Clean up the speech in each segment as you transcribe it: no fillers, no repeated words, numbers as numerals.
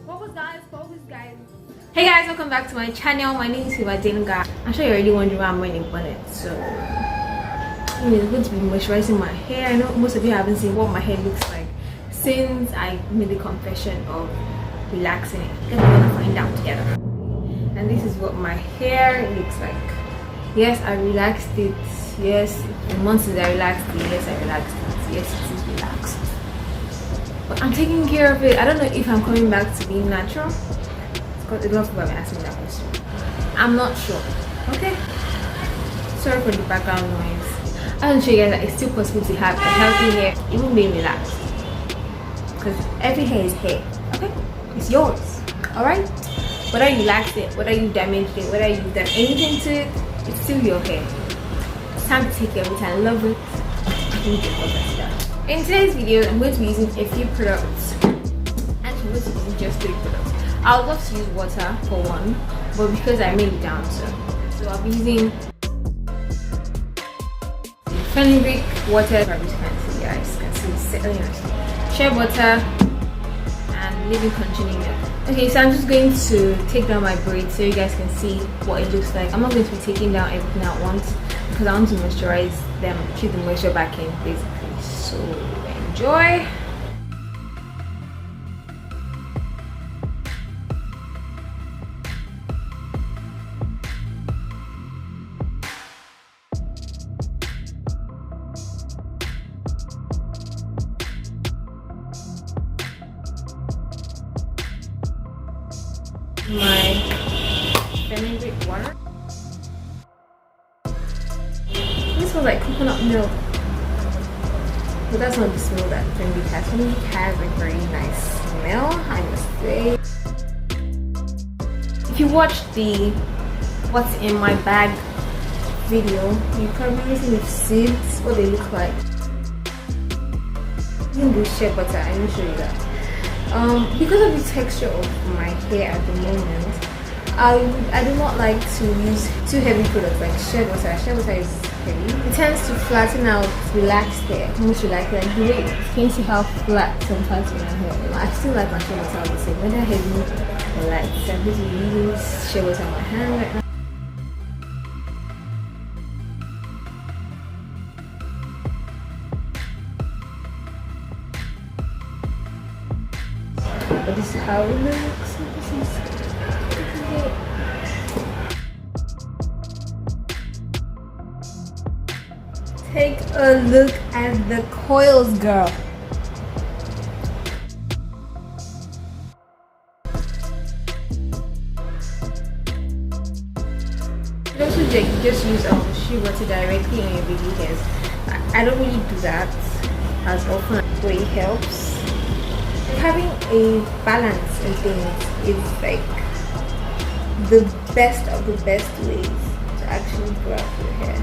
Focus guys. Hey guys, welcome back to my channel. My name is Favour.adenuga. I'm sure you're already wondering why I'm wearing a bonnet. So I'm going to be moisturizing my hair. I know most of you haven't seen what my hair looks like since I made the confession of relaxing it. We're gonna find out together. And this is what my hair looks like. Yes, I relaxed it. Yes, in months since I relaxed it. Yes, I relaxed it. Yes, it is relaxed. But I'm taking care of it. I don't know if I'm coming back to being natural. Because a lot of people have been asking that question. I'm not sure. Okay? Sorry for the background noise. I want to show you guys that it's still possible to have a healthy hair, even being relaxed. Because every hair is hair. Okay? It's yours. Alright? Whether you relaxed it, whether you damaged it, whether you've done anything to it, it's still your hair. It's time to take care of it. I love it. In today's video, I'm going to be using a few products. Actually, I'm going to be using just 3 products. I would love to use water for one, but because I made it down, so I'll be using fenugreek water. Probably can't see, guys can see shea butter and living conditioning milk. Okay, so I'm just going to take down my braids so you guys can see what it looks like. I'm not going to be taking down everything at once because I want to moisturize them, keep the moisture back in basically. So enjoy. My fenugreek water. This smells like coconut milk, but that's not the smell that fenugreek has. Fenugreek has a very nice smell, I must say. If you watched the what's in my bag video, you probably seen the seeds, what they look like. Even the shea butter, I will show you that. Because of the texture of my hair at the moment, I do not like to use too heavy products like shea butter. Shea butter is heavy. It tends to flatten out relaxed hair. Most you like the way can you see how flat some parts of my hair. I still like my shea butter the same, whether heavy or light. So I'm going to use shea butter on my hand right now. But this is how it looks. This is it. Take a look at the coils, girl. Also, you just use shea butter directly on your baby hairs. I don't really do that as often, but it helps. Having a balance in things is like the best of the best ways to actually grow out your hair.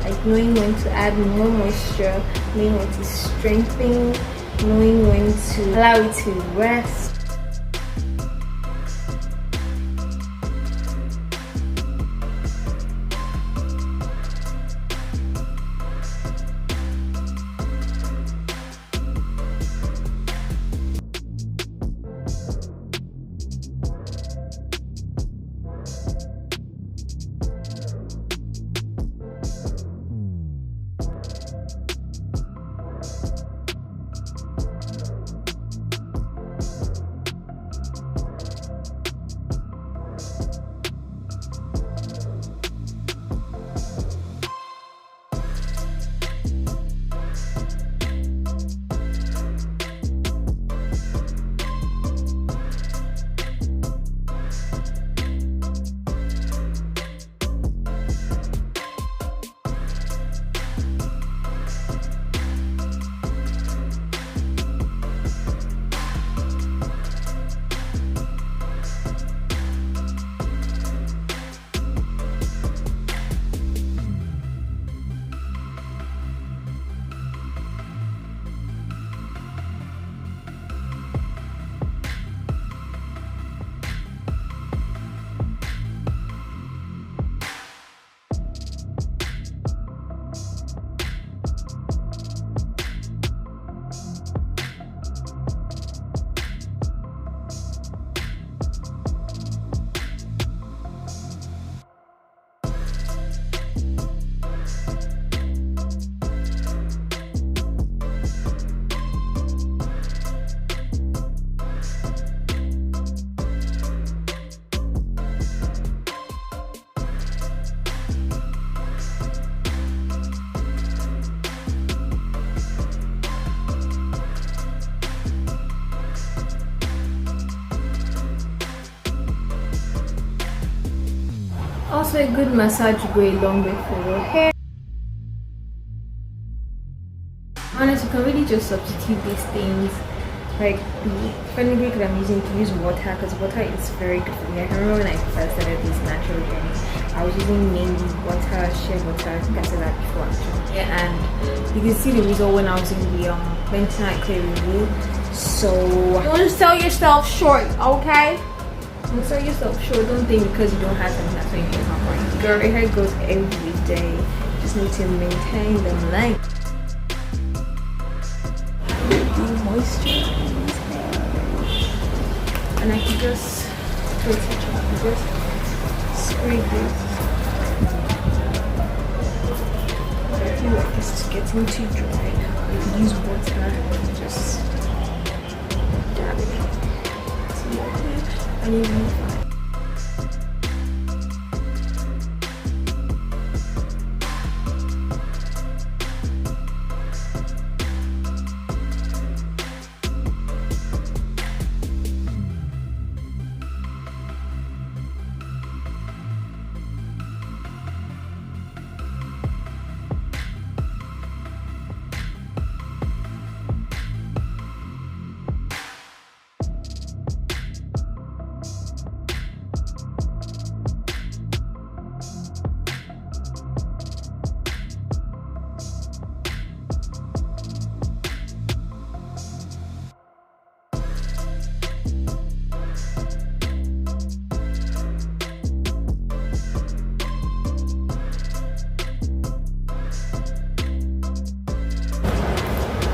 Like knowing when to add more moisture, knowing when to strengthen, knowing when to allow it to rest. Also, a good massage will go a long way for your hair. Honestly, you can really just substitute these things, like the fenugreek that I'm using, to use water, because water is very good for me. I can remember when I first started this natural journey, I was using mainly water, shea butter. I think I said that before actually. Yeah, and you can see the result when I was in the bentonite clay review. So don't sell yourself short, okay? Don't sell yourself short. Don't think because you don't have something that's making it for you. Girl, your hair grows every day. You just need to maintain the length. Moisturize hair. And I can just spray this. I feel like this is getting too dry. You can use water and just dab it. See, and you'll be fine.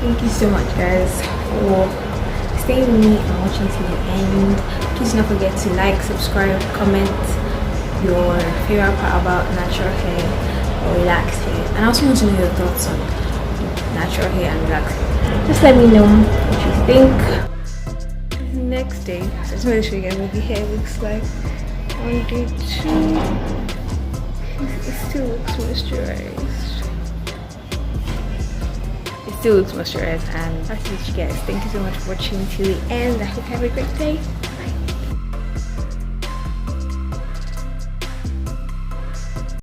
Thank you so much guys for staying with me and watching to the end. Please don't forget to like, subscribe, comment your favorite part about natural hair or relaxed hair, and I also want to know your thoughts on natural hair and relaxed hair. Just let me know what you think. This is the next day, so I just want to show you guys what the hair looks like on day 2. It still looks moisturized. Still looks moisturized, and that's it, you guys. Thank you so much for watching till the end. I hope you have a great day.